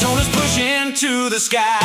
Daytona's pushing to the sky.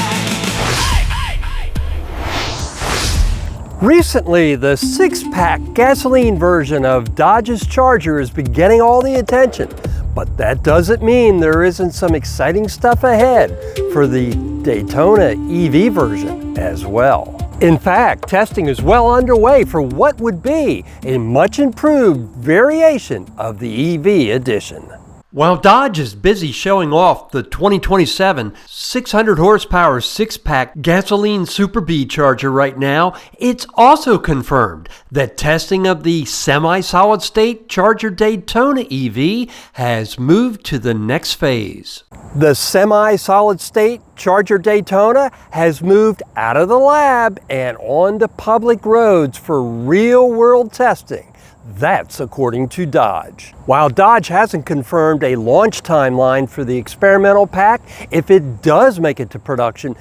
Recently, the six-pack gasoline version of Dodge's Charger has been getting all the attention, but that doesn't mean there isn't some exciting stuff ahead for the Daytona EV version as well. In fact, testing is well underway for what would be a much improved variation of the EV edition. While Dodge is busy showing off the 2027 600 horsepower six-pack gasoline Super B Charger right now, it's also confirmed that testing of the semi-solid state Charger Daytona EV has moved to the next phase. The semi-solid state Charger Daytona has moved out of the lab and onto public roads for real-world testing. That's according to Dodge. While Dodge hasn't confirmed a launch timeline for the experimental pack, if it does make it to production,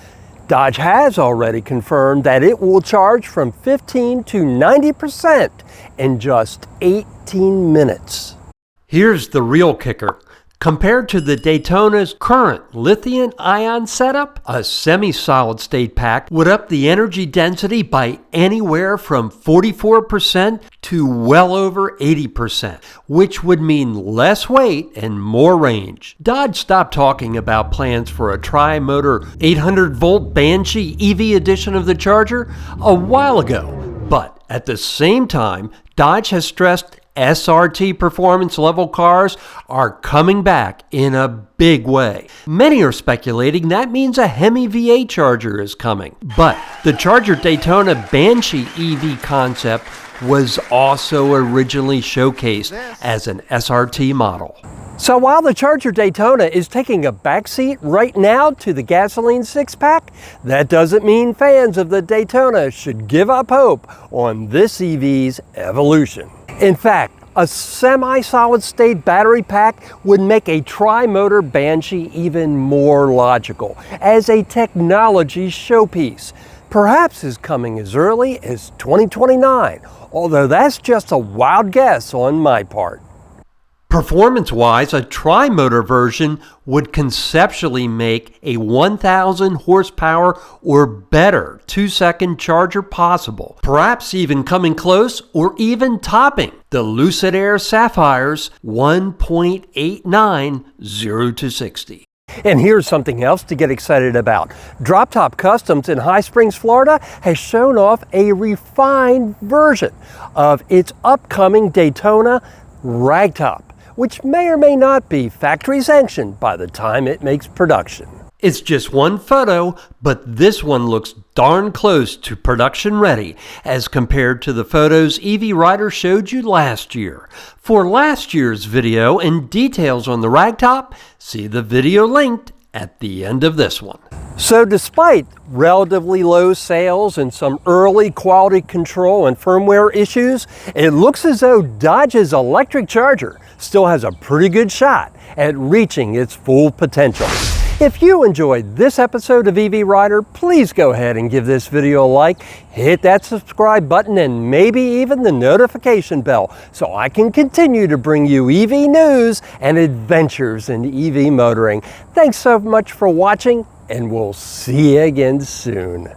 Dodge has already confirmed that it will charge from 15 to 90% in just 18 minutes. Here's the real kicker. Compared to the Daytona's current lithium-ion setup, a semi-solid state pack would up the energy density by anywhere from 44% to well over 80%, which would mean less weight and more range. Dodge stopped talking about plans for a tri-motor 800-volt Banshee EV edition of the Charger a while ago, but at the same time, Dodge has stressed SRT performance level cars are coming back in a big way. Many are speculating that means a Hemi V8 Charger is coming. But the Charger Daytona Banshee EV concept was also originally showcased as an SRT model. So while the Charger Daytona is taking a backseat right now to the gasoline six-pack, that doesn't mean fans of the Daytona should give up hope on this EV's evolution. In fact, a semi-solid state battery pack would make a tri-motor Banshee even more logical as a technology showpiece. Perhaps is coming as early as 2029, although that's just a wild guess on my part. Performance-wise, a tri-motor version would conceptually make a 1,000 horsepower or better 2-second charger possible, perhaps even coming close or even topping the Lucid Air Sapphire's 1.89 0 to 60. And here's something else to get excited about. Droptop Customs in High Springs, Florida has shown off a refined version of its upcoming Daytona Ragtop, which may or may not be factory sanctioned by the time it makes production. It's just one photo, but this one looks darn close to production ready as compared to the photos EV Rider showed you last year. For last year's video and details on the Ragtop, see the video linked at the end of this one. So despite relatively low sales and some early quality control and firmware issues, it looks as though Dodge's electric Charger still has a pretty good shot at reaching its full potential. If you enjoyed this episode of EV Rider, please go ahead and give this video a like, hit that subscribe button, and maybe even the notification bell so I can continue to bring you EV news and adventures in EV motoring. Thanks so much for watching, and we'll see you again soon.